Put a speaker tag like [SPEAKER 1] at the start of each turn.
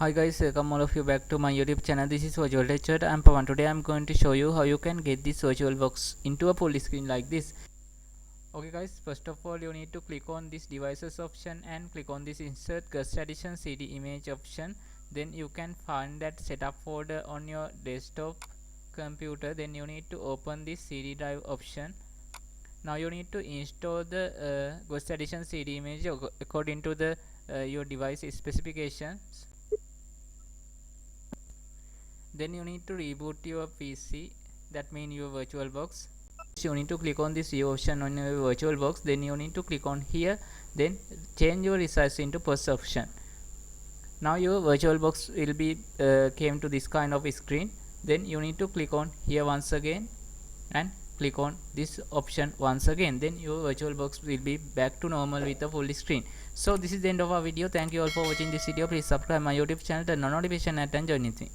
[SPEAKER 1] Hi guys, welcome all of you back to my YouTube channel. This is Virtual Teacher. I'm Pawan. Today I'm going to show you how you can get this VirtualBox into a full screen like this. Okay guys, first of all you need to click on this devices option and click on this insert guest addition CD image option. Then you can find that setup folder on your desktop computer. Then you need to open this CD drive option. Now you need to install the guest addition CD image according to the your device specifications. Then you need to reboot your PC, that means your VirtualBox. You need to click on this view option on your VirtualBox. Then you need to click on here, then change your resize into first option. Now your VirtualBox will be came to this kind of screen. Then you need to click on here once again and click on this option once again. Then your VirtualBox will be back to normal with a full screen. So this is the end of our video. Thank you all for watching this video. Please subscribe my YouTube channel, turn on notification and join with me.